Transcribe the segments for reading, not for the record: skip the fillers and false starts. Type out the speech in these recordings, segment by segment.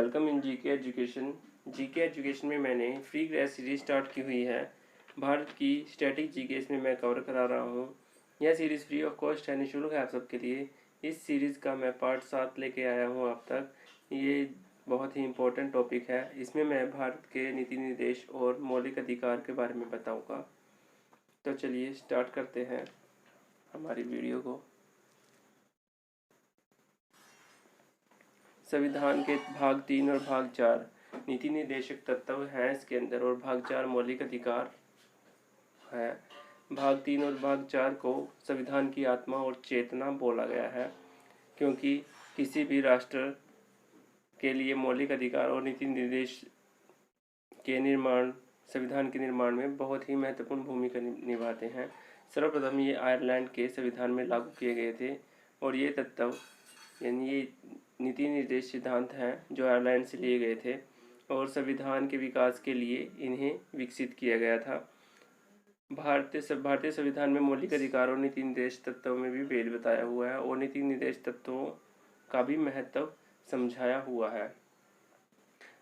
Welcome in GK education. GK education में मैंने free grade series start की हुई है। भारत की स्टैटिक जीके इसमें मैं कवर करा रहा हूँ। यह सीरीज़ फ्री ऑफ कॉस्ट है, निःशुल्क है आप सबके लिए। इस सीरीज़ का मैं पार्ट 7 लेके आया हूँ आप तक। ये बहुत ही इम्पोर्टेंट टॉपिक है। इसमें मैं भारत के नीति निर्देश और मौलिक अधिकार के बारे में बताऊँगा। तो चलिए स्टार्ट करते हैं हमारी वीडियो को। संविधान के भाग 3 और भाग 4 नीति निर्देशक तत्व हैं इसके अंदर, और भाग 4 मौलिक अधिकार है। भाग 3 और भाग 4 को संविधान की आत्मा और चेतना बोला गया है, क्योंकि किसी भी राष्ट्र के लिए मौलिक अधिकार और नीति निर्देश के निर्माण संविधान के निर्माण में बहुत ही महत्वपूर्ण भूमिका निभाते हैं। सर्वप्रथम ये आयरलैंड के संविधान में लागू किए गए थे, और ये तत्व यानी ये नीति निर्देश सिद्धांत हैं जो आयरलैंड से लिए गए थे, और संविधान के विकास के लिए इन्हें विकसित किया गया था। भारतीय संविधान में मौलिक अधिकार और नीति निर्देश तत्वों में भी भेद बताया हुआ है, और नीति निर्देश तत्वों का भी महत्व समझाया हुआ है।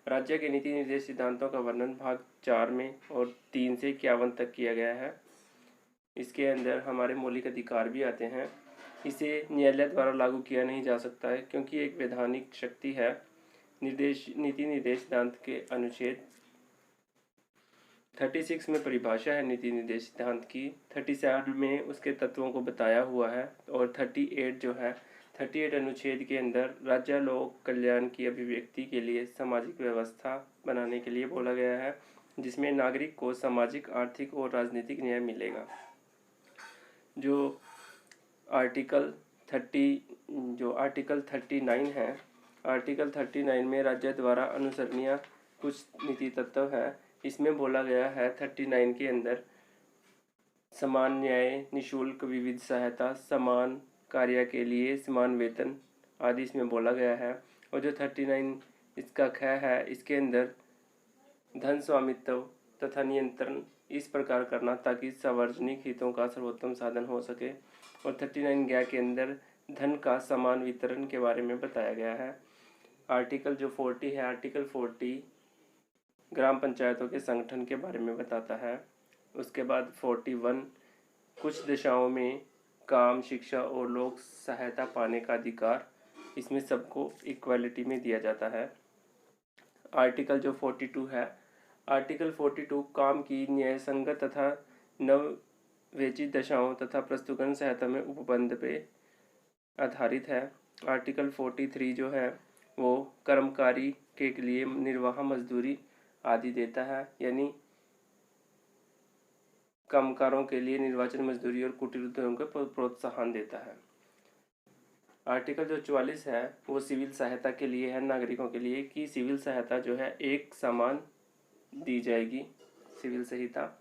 राज्य के नीति निर्देश सिद्धांतों का वर्णन भाग 4 में और 3 से 51 तक किया गया है। इसके अंदर हमारे मौलिक अधिकार भी आते हैं। इसे न्यायालय द्वारा लागू किया नहीं जा सकता है, क्योंकि एक वैधानिक शक्ति है। नीति निर्देश सिद्धांत के अनुच्छेद 36 में परिभाषा है नीति निर्देश सिद्धांत की, 37 में उसके तत्वों को बताया हुआ है, और 38 अनुच्छेद के अंदर राज्य लोक कल्याण की अभिव्यक्ति के लिए सामाजिक व्यवस्था बनाने के लिए बोला गया है, जिसमें नागरिक को सामाजिक, आर्थिक और राजनीतिक न्याय मिलेगा। जो आर्टिकल 39 है, आर्टिकल 39 में राज्य द्वारा अनुसरणीय कुछ नीति तत्व है। इसमें बोला गया है 39 के अंदर समान न्याय, निःशुल्क विविध सहायता, समान कार्य के लिए समान वेतन आदि इसमें बोला गया है। और जो 39 इसका ख है, इसके अंदर धन स्वामित्व तथा नियंत्रण इस प्रकार करना ताकि सार्वजनिक हितों का सर्वोत्तम साधन हो सके। और 39 ग के अंदर धन का समान वितरण के बारे में बताया गया है। आर्टिकल जो 40 है, आर्टिकल 40 ग्राम पंचायतों के संगठन के बारे में बताता है। उसके बाद 41 कुछ दिशाओं में काम, शिक्षा और लोक सहायता पाने का अधिकार, इसमें सबको इक्वालिटी में दिया जाता है। आर्टिकल जो 42 है, आर्टिकल 42 काम की न्याय संगत तथा नववेचित दशाओं तथा प्रस्तुतकरण सहायता में उपबंध पे आधारित है। आर्टिकल 43 जो है वो कर्मकारी के लिए निर्वाह मजदूरी आदि देता है, यानी कामगारों के लिए निर्वाचन मजदूरी और कुटीर उद्योगों को प्रोत्साहन देता है। आर्टिकल जो 44 है वो सिविल सहायता के लिए है, नागरिकों के लिए, कि सिविल सहायता जो है एक समान दी जाएगी, सिविल सहायता।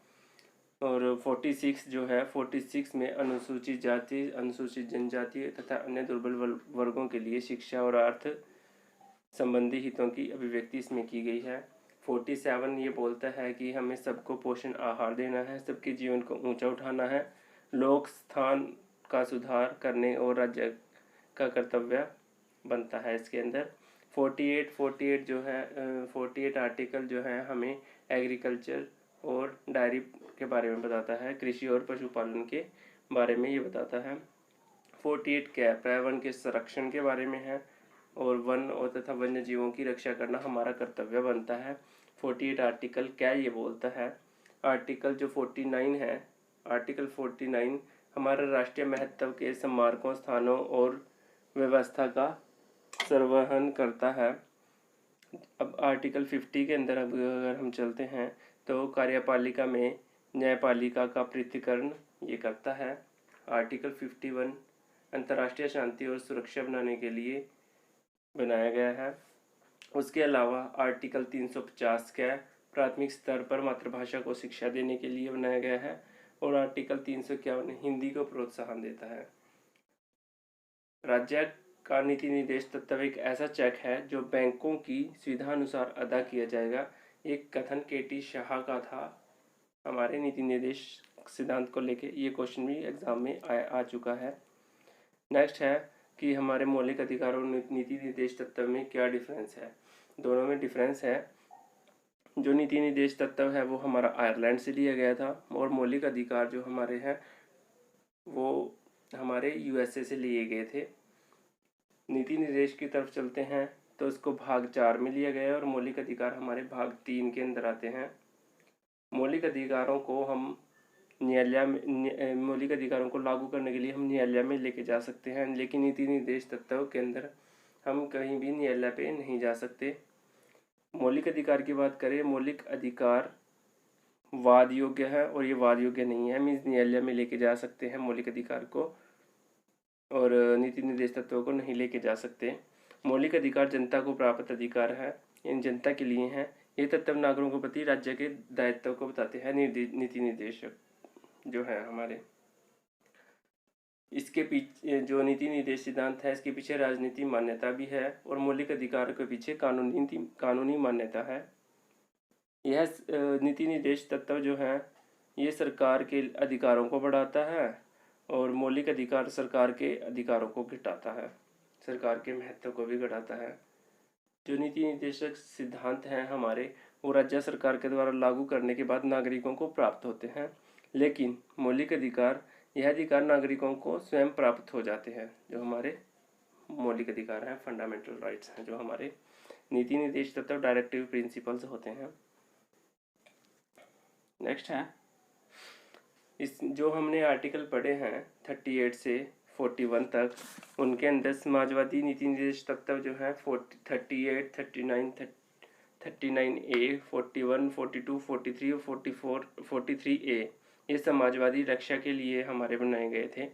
और 46 जो है, 46 में अनुसूचित जाति, अनुसूचित जनजाति तथा अन्य दुर्बल वर्गों के लिए शिक्षा और अर्थ संबंधी हितों की अभिव्यक्ति इसमें की गई है। 47 ये बोलता है कि हमें सबको पोषण आहार देना है, सबके जीवन को ऊंचा उठाना है, लोक स्थान का सुधार करने और राज्य का कर्तव्य बनता है इसके अंदर। 48 जो है 48 आर्टिकल जो है हमें एग्रीकल्चर और डायरी के बारे में बताता है, कृषि और पशुपालन के बारे में ये बताता है। 48 क्या, पर्यावरण के संरक्षण के बारे में है, और वन और तथा वन्य जीवों की रक्षा करना हमारा कर्तव्य बनता है। 48 आर्टिकल क्या ये बोलता है। आर्टिकल जो 49 है, आर्टिकल 49 हमारे राष्ट्रीय महत्व के स्मारकों, स्थानों और व्यवस्था का संवहन करता है। अब आर्टिकल 50 के अंदर अगर हम चलते हैं तो कार्यपालिका में न्यायपालिका का पृथक्करण ये करता है। आर्टिकल 51 अंतर्राष्ट्रीय शांति और सुरक्षा बनाने के लिए बनाया गया है। उसके अलावा आर्टिकल 350 का प्राथमिक स्तर पर मातृभाषा को शिक्षा देने के लिए बनाया गया है, और आर्टिकल 351 हिंदी को प्रोत्साहन देता है। राज्य का नीति निर्देश तत्व एक ऐसा चेक है जो बैंकों की सुविधा अनुसार अदा किया जाएगा। एक कथन केटी शाह का था हमारे नीति निर्देश सिद्धांत को लेके, ये क्वेश्चन भी एग्जाम में आ चुका है। नेक्स्ट है कि हमारे मौलिक अधिकारों और नीति निर्देश तत्व में क्या डिफरेंस है। दोनों में डिफरेंस है। जो नीति निर्देश तत्व है वो हमारा आयरलैंड से लिया गया था, और मौलिक अधिकार जो हमारे हैं वो हमारे यूएसए से लिए गए थे। नीति निर्देश की तरफ चलते हैं तो इसको भाग 4 में लिया गया है, और मौलिक अधिकार हमारे भाग 3 के अंदर आते हैं। मौलिक अधिकारों को हम न्यायालय में मौलिक अधिकारों को लागू करने के लिए हम न्यायालय में लेके जा सकते हैं, लेकिन नीति निर्देश तत्व के अंदर हम कहीं भी न्यायालय पे नहीं जा सकते। मौलिक अधिकार की बात करें, मौलिक अधिकार वाद योग्य है और ये वाद योग्य नहीं है, हम इस न्यायालय में लेके जा सकते हैं मौलिक अधिकार को, और नीति निर्देश तत्वों को नहीं लेके जा सकते। मौलिक अधिकार जनता को प्राप्त अधिकार है, इन जनता के लिए हैं। ये तत्व नागरिकों के प्रति राज्य के दायित्व को बताते हैं नीति निर्देशक जो है हमारे। इसके पीछे जो नीति निर्देश सिद्धांत है, इसके पीछे राजनीति मान्यता भी है, और मौलिक अधिकार के पीछे कानूनी मान्यता है। यह नीति निर्देश तत्व जो है ये सरकार के अधिकारों को बढ़ाता है, और मौलिक अधिकार सरकार के अधिकारों को घटाता है, सरकार के महत्व को भी घटाता है। जो नीति निर्देशक सिद्धांत हैं हमारे, वो राज्य सरकार के द्वारा लागू करने के बाद नागरिकों को प्राप्त होते हैं, लेकिन मौलिक अधिकार, यह अधिकार नागरिकों को स्वयं प्राप्त हो जाते हैं। जो हमारे मौलिक अधिकार हैं, फंडामेंटल राइट्स हैं, जो हमारे नीति निर्देश तत्व डायरेक्टिव प्रिंसिपल्स होते हैं। नेक्स्ट है इस जो हमने आर्टिकल पढ़े हैं 38 से 41 तक, उनके अंदर समाजवादी नीति निर्देश तत्व जो है 38, 39, 39A, 41, 42, 43 और 43A ये समाजवादी रक्षा के लिए हमारे बनाए गए थे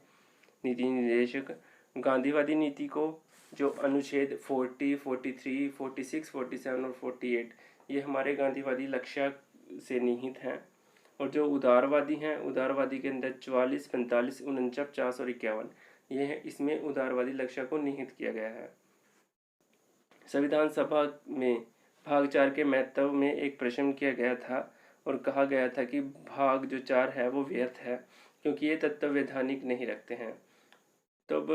नीति निर्देशक। गांधीवादी नीति को जो अनुच्छेद 40, 43, 46, 47 और 48 ये हमारे गांधीवादी लक्ष्य से निहित हैं। और जो उदारवादी हैं, उदारवादी के अंदर 44, 45, 49, 50 और 51 ये है, इसमें उदारवादी लक्ष्य को निहित किया गया है। संविधान सभा में भाग 4 के महत्व में एक प्रश्न किया गया था, और कहा गया था कि भाग जो 4 है वो व्यर्थ है, क्योंकि ये तत्व वैधानिक नहीं रखते हैं। तब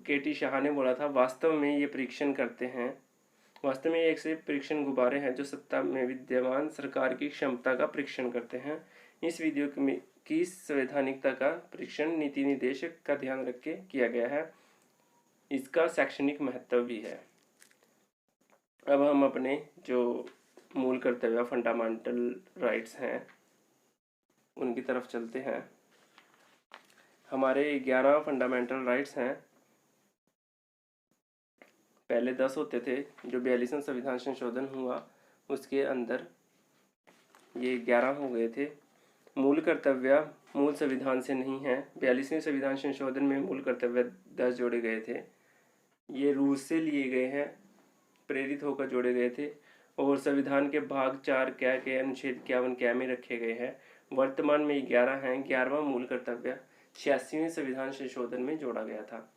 केटी शाह ने बोला था, वास्तव में ये परीक्षण करते हैं, वास्तव में एक से परीक्षण गुब्बारे हैं जो सत्ता में विद्यमान सरकार की क्षमता का परीक्षण करते हैं। इस वीडियो की संवैधानिकता का परीक्षण नीति निर्देशक का ध्यान रख के किया गया है, इसका शैक्षणिक महत्व भी है। अब हम अपने जो मूल कर्तव्य फंडामेंटल राइट्स हैं उनकी तरफ चलते हैं। हमारे 11 फंडामेंटल राइट्स हैं, पहले 10 होते थे। जो 42वां संविधान संशोधन हुआ उसके अंदर ये 11 हो गए थे। मूल कर्तव्य मूल संविधान से नहीं है। 42वें संविधान संशोधन में मूल कर्तव्य 10 जोड़े गए थे, ये रूस से लिए गए हैं, प्रेरित होकर जोड़े गए थे, और संविधान के भाग 4 क्या के अनुच्छेद 51 क्या में रखे गए हैं। वर्तमान में 11 हैं। 11वां मूल कर्तव्य 86वें संविधान संशोधन में जोड़ा गया था।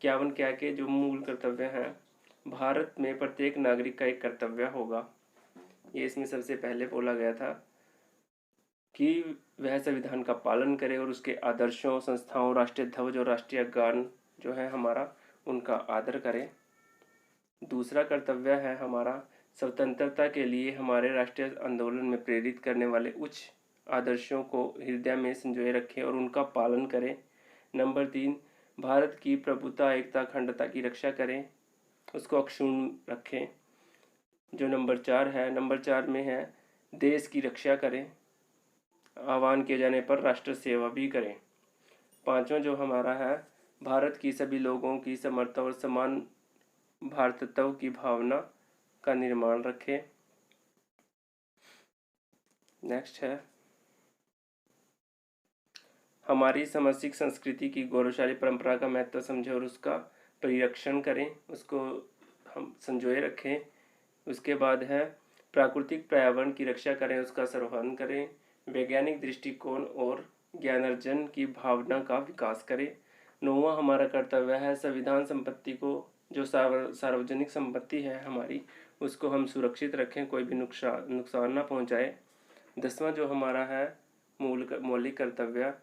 51 क्या के जो मूल कर्तव्य हैं, भारत में प्रत्येक नागरिक का एक कर्तव्य होगा, ये इसमें सबसे पहले बोला गया था कि वह संविधान का पालन करे और उसके आदर्शों, संस्थाओं, राष्ट्रीय ध्वज और राष्ट्रीय गान जो है हमारा उनका आदर करे। दूसरा कर्तव्य है हमारा स्वतंत्रता के लिए हमारे राष्ट्रीय आंदोलन में प्रेरित करने वाले उच्च आदर्शों को हृदय में संजोए रखें और उनका पालन करें। नंबर 3, भारत की प्रभुता, एकता, अखंडता की रक्षा करें, उसको अक्षुण्ण रखें। जो नंबर 4 है, नंबर 4 में है देश की रक्षा करें, आह्वान किए जाने पर राष्ट्र सेवा भी करें। 5वां जो हमारा है, भारत की सभी लोगों की समर्थ और समान भारतत्व की भावना का निर्माण रखें। नेक्स्ट है हमारी सामाजिक संस्कृति की गौरवशाली परंपरा का महत्व समझें और उसका परिरक्षण करें, उसको हम संजोए रखें। उसके बाद है प्राकृतिक पर्यावरण की रक्षा करें, उसका संवर्धन करें। वैज्ञानिक दृष्टिकोण और ज्ञानार्जन की भावना का विकास करें। 9वां हमारा कर्तव्य है संविधान संपत्ति को, जो सार्वजनिक संपत्ति है हमारी, उसको हम सुरक्षित रखें, कोई भी नुकसान ना पहुंचाए। 10वां जो हमारा है मौलिक कर्तव्य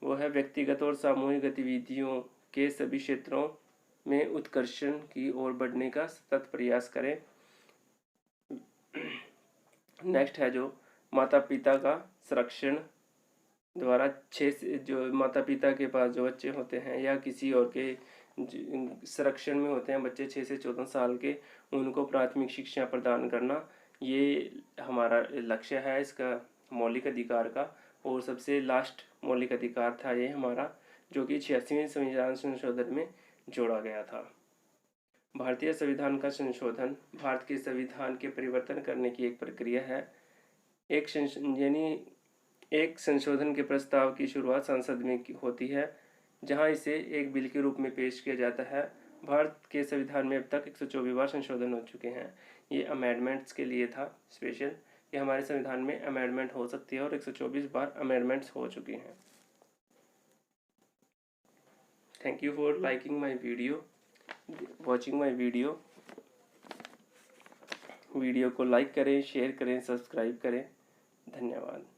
वो है व्यक्तिगत और सामूहिक गतिविधियों के सभी क्षेत्रों में उत्कर्षण की ओर बढ़ने का सतत प्रयास करें। नेक्स्ट है जो माता पिता का संरक्षण द्वारा जो माता पिता के पास जो बच्चे होते हैं या किसी और के संरक्षण में होते हैं बच्चे 6 से 14 साल के, उनको प्राथमिक शिक्षा प्रदान करना, ये हमारा लक्ष्य है इसका मौलिक अधिकार का। और सबसे लास्ट मौलिक अधिकार था ये हमारा, जो कि 86वें संविधान संशोधन में जोड़ा गया था। भारतीय संविधान का संशोधन भारत के संविधान के परिवर्तन करने की एक प्रक्रिया है। एक संशोधन के प्रस्ताव की शुरुआत संसद में होती है, जहां इसे एक बिल के रूप में पेश किया जाता है। भारत के संविधान में अब तक 124 बार संशोधन हो चुके हैं। ये अमेंडमेंट्स के लिए था स्पेशल, कि हमारे संविधान में अमेंडमेंट हो सकती है, और 124 बार अमेंडमेंट्स हो चुके हैं। Thank you for liking my video, watching my video. Video को लाइक करें, शेयर करें, सब्सक्राइब करें। धन्यवाद।